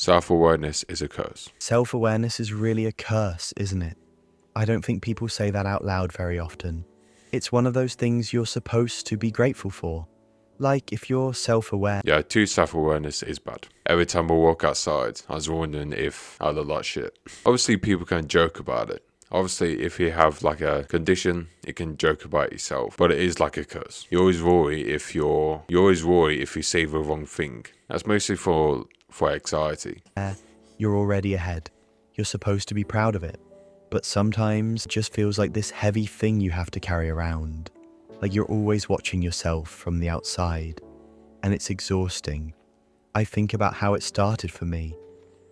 Self-awareness is a curse. Self-awareness is really a curse, isn't it? I don't think people say that out loud very often. It's one of those things you're supposed to be grateful for. Like if you're self-aware. Yeah, too self-awareness is bad. Every time I walk outside, I was wondering if I look like shit. Obviously, people can joke about it. Obviously, if you have like a condition, you can joke about yourself. But it is like a curse. You always worry if you say the wrong thing. That's mostly for anxiety. You're already ahead. You're supposed to be proud of it. But sometimes it just feels like this heavy thing you have to carry around. Like you're always watching yourself from the outside. And it's exhausting. I think about how it started for me.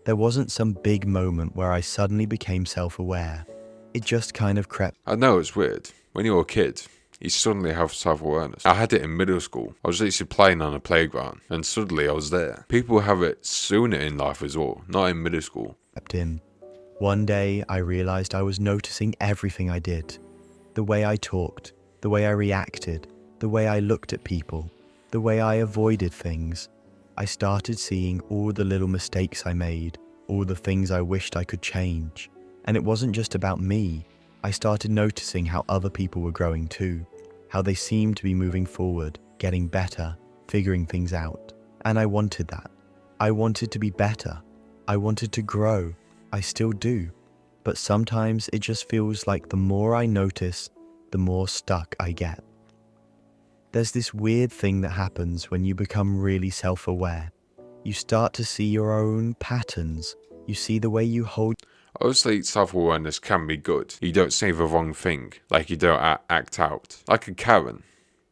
There wasn't some big moment where I suddenly became self-aware. It just kind of crept. I know it's weird. When you're a kid, you suddenly have self-awareness. I had it in middle school. I was literally playing on a playground and suddenly I was there. People have it sooner in life as well, not in middle school. In. One day I realized I was noticing everything I did. The way I talked, the way I reacted, the way I looked at people, the way I avoided things. I started seeing all the little mistakes I made, all the things I wished I could change. And it wasn't just about me. I started noticing how other people were growing too, how they seemed to be moving forward, getting better, figuring things out. And I wanted that. I wanted to be better. I wanted to grow. I still do. But sometimes it just feels like the more I notice, the more stuck I get. There's this weird thing that happens when you become really self-aware. You start to see your own patterns. You see the way you hold. Obviously, self-awareness can be good. You don't say the wrong thing, like you don't act out. Like a Karen.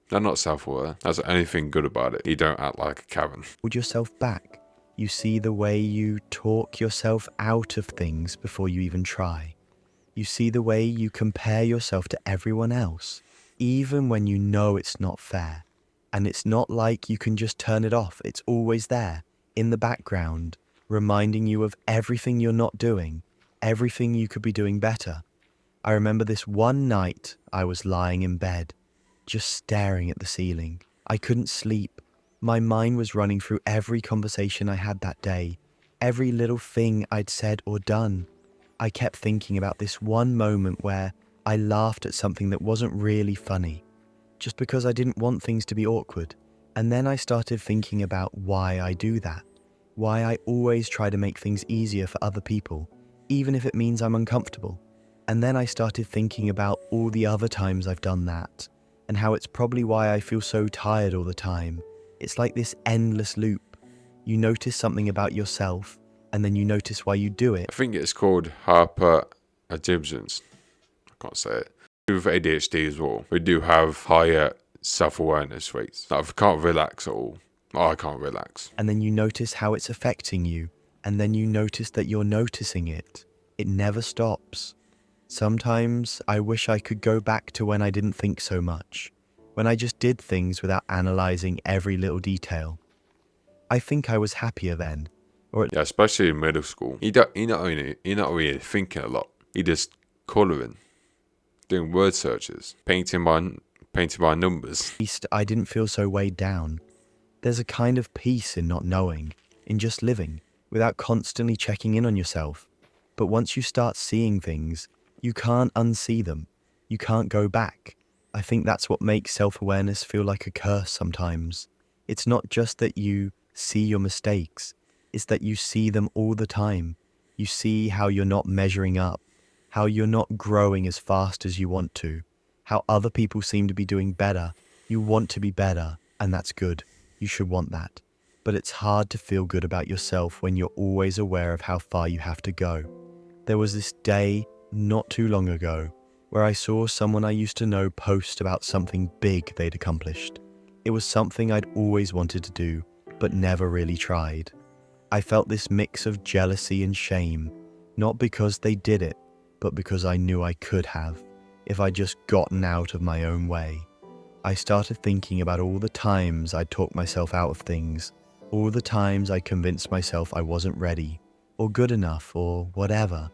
They're not self-aware. That's anything good about it. You don't act like a Karen. Hold yourself back. You see the way you talk yourself out of things before you even try. You see the way you compare yourself to everyone else, even when you know it's not fair. And it's not like you can just turn it off. It's always there, in the background, reminding you of everything you're not doing, everything you could be doing better. I remember this one night I was lying in bed, just staring at the ceiling. I couldn't sleep. My mind was running through every conversation I had that day, every little thing I'd said or done. I kept thinking about this one moment where I laughed at something that wasn't really funny, just because I didn't want things to be awkward. And then I started thinking about why I do that, why I always try to make things easier for other people, even if it means I'm uncomfortable. And then I started thinking about all the other times I've done that, and how it's probably why I feel so tired all the time. It's like this endless loop. You notice something about yourself, and then you notice why you do it. I think it's called hyperactivity. I can't say it. With ADHD as well, we do have higher self-awareness rates. Like, if I can't relax at all, I can't relax. And then you notice how it's affecting you, and then you notice that you're noticing it. It never stops. Sometimes I wish I could go back to when I didn't think so much, when I just did things without analyzing every little detail. I think I was happier then. Yeah, especially in middle school. You're not really thinking a lot. You're just colouring, doing word searches, painting by numbers. At least I didn't feel so weighed down. There's a kind of peace in not knowing, in just living, without constantly checking in on yourself. But once you start seeing things, you can't unsee them. You can't go back. I think that's what makes self-awareness feel like a curse sometimes. It's not just that you see your mistakes. It's that you see them all the time. You see how you're not measuring up, how you're not growing as fast as you want to, how other people seem to be doing better. You want to be better, and that's good. You should want that. But it's hard to feel good about yourself when you're always aware of how far you have to go. There was this day, not too long ago, where I saw someone I used to know post about something big they'd accomplished. It was something I'd always wanted to do, but never really tried. I felt this mix of jealousy and shame, not because they did it, but because I knew I could have, if I'd just gotten out of my own way. I started thinking about all the times I'd talked myself out of things, all the times I convinced myself I wasn't ready, or good enough, or whatever,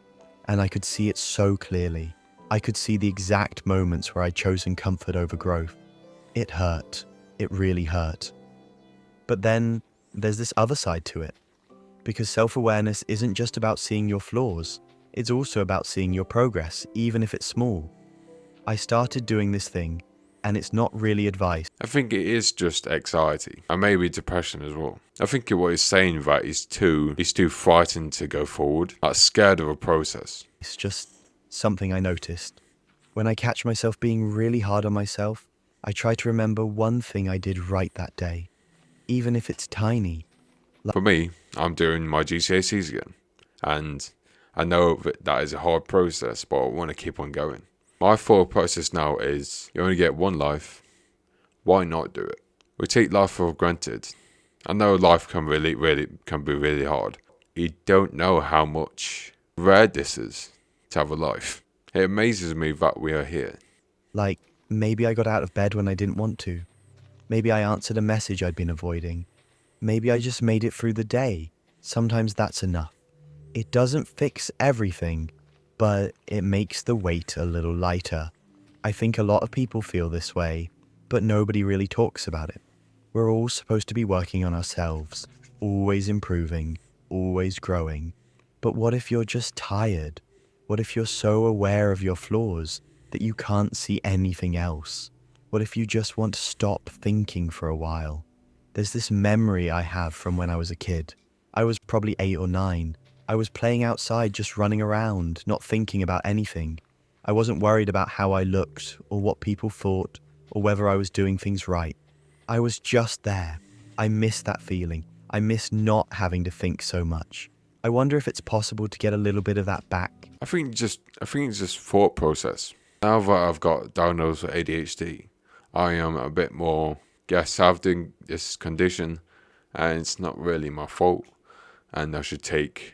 and I could see it so clearly. I could see the exact moments where I'd chosen comfort over growth. It hurt. It really hurt. But then there's this other side to it. Because self-awareness isn't just about seeing your flaws, it's also about seeing your progress, even if it's small. I started doing this thing, and it's not really advice. I think it is just anxiety and maybe depression as well. I think what he's saying that he's too frightened to go forward, like scared of a process. It's just something I noticed. When I catch myself being really hard on myself, I try to remember one thing I did right that day, even if it's tiny. For me, I'm doing my GCSEs again, and I know that is a hard process, but I want to keep on going. My thought process now is, you only get one life, why not do it? We take life for granted. I know life can be really hard. You don't know how much rare this is to have a life. It amazes me that we are here. Like, maybe I got out of bed when I didn't want to. Maybe I answered a message I'd been avoiding. Maybe I just made it through the day. Sometimes that's enough. It doesn't fix everything, but it makes the weight a little lighter. I think a lot of people feel this way, but nobody really talks about it. We're all supposed to be working on ourselves, always improving, always growing. But what if you're just tired? What if you're so aware of your flaws that you can't see anything else? What if you just want to stop thinking for a while? There's this memory I have from when I was a kid. I was probably 8 or 9. I was playing outside, just running around, not thinking about anything. I wasn't worried about how I looked, or what people thought, or whether I was doing things right. I was just there. I miss that feeling. I miss not having to think so much. I wonder if it's possible to get a little bit of that back. I think it's just thought process. Now that I've got diagnosed with ADHD, I am a bit more, guess I've done this condition, and it's not really my fault, and I should take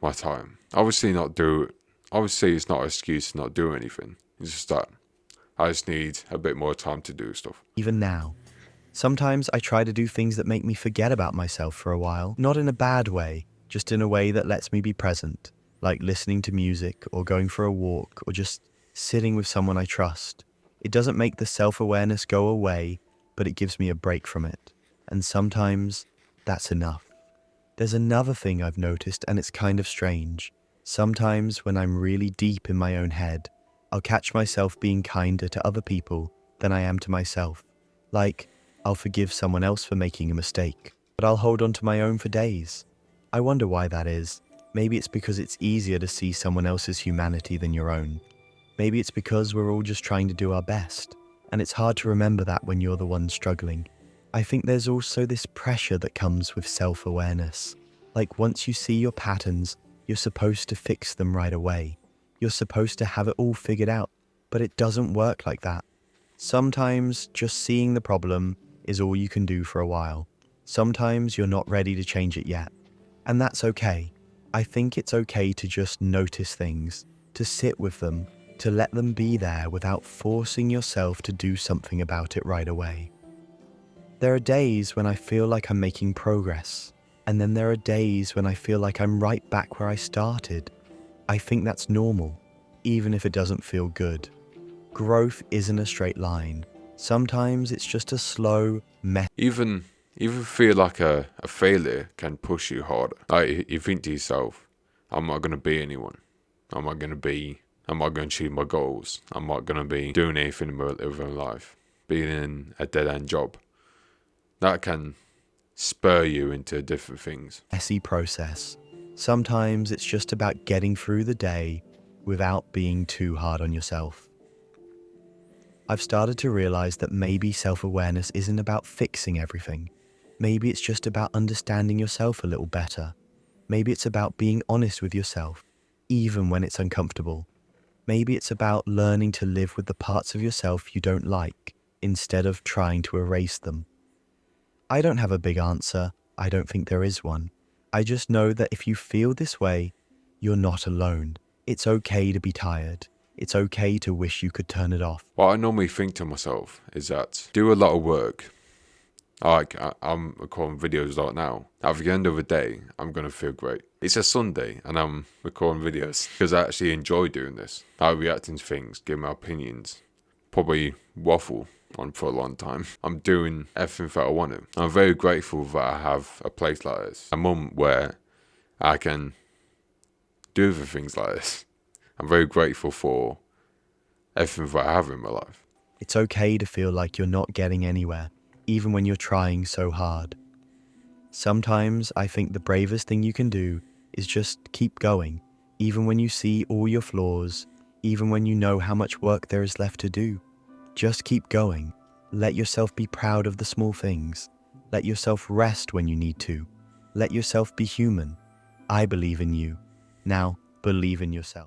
my time. Obviously it's not an excuse to not do anything. It's just that I just need a bit more time to do stuff. Even now, sometimes I try to do things that make me forget about myself for a while, not in a bad way, just in a way that lets me be present, like listening to music or going for a walk or just sitting with someone I trust. It doesn't make the self-awareness go away, but it gives me a break from it. And sometimes that's enough. There's another thing I've noticed, and it's kind of strange. Sometimes when I'm really deep in my own head, I'll catch myself being kinder to other people than I am to myself. Like, I'll forgive someone else for making a mistake, but I'll hold on to my own for days. I wonder why that is. Maybe it's because it's easier to see someone else's humanity than your own. Maybe it's because we're all just trying to do our best, and it's hard to remember that when you're the one struggling. I think there's also this pressure that comes with self-awareness. Like, once you see your patterns, you're supposed to fix them right away. You're supposed to have it all figured out, but it doesn't work like that. Sometimes just seeing the problem is all you can do for a while. Sometimes you're not ready to change it yet. And that's okay. I think it's okay to just notice things, to sit with them, to let them be there without forcing yourself to do something about it right away. There are days when I feel like I'm making progress, and then there are days when I feel like I'm right back where I started. I think that's normal, even if it doesn't feel good. Growth isn't a straight line. Sometimes it's just a slow, Even feel like a failure can push you harder. Like, you think to yourself, I'm not going to be anyone. I'm not going to achieve my goals. I'm not going to be doing anything with my life. Being in a dead-end job. That can spur you into different things. messy process. Sometimes it's just about getting through the day without being too hard on yourself. I've started to realize that maybe self-awareness isn't about fixing everything. Maybe it's just about understanding yourself a little better. Maybe it's about being honest with yourself, even when it's uncomfortable. Maybe it's about learning to live with the parts of yourself you don't like, instead of trying to erase them. I don't have a big answer. I don't think there is one. I just know that if you feel this way, you're not alone. It's okay to be tired. It's okay to wish you could turn it off. What I normally think to myself is that do a lot of work. Like, I'm recording videos right now. At the end of the day, I'm going to feel great. It's a Sunday and I'm recording videos because I actually enjoy doing this. I react to things, give my opinions, probably waffle on for a long time. I'm doing everything that I want to. I'm very grateful that I have a place like this. A mum where I can do the things like this. I'm very grateful for everything that I have in my life. It's okay to feel like you're not getting anywhere, even when you're trying so hard. Sometimes I think the bravest thing you can do is just keep going, even when you see all your flaws, even when you know how much work there is left to do. Just keep going. Let yourself be proud of the small things. Let yourself rest when you need to. Let yourself be human. I believe in you. Now, believe in yourself.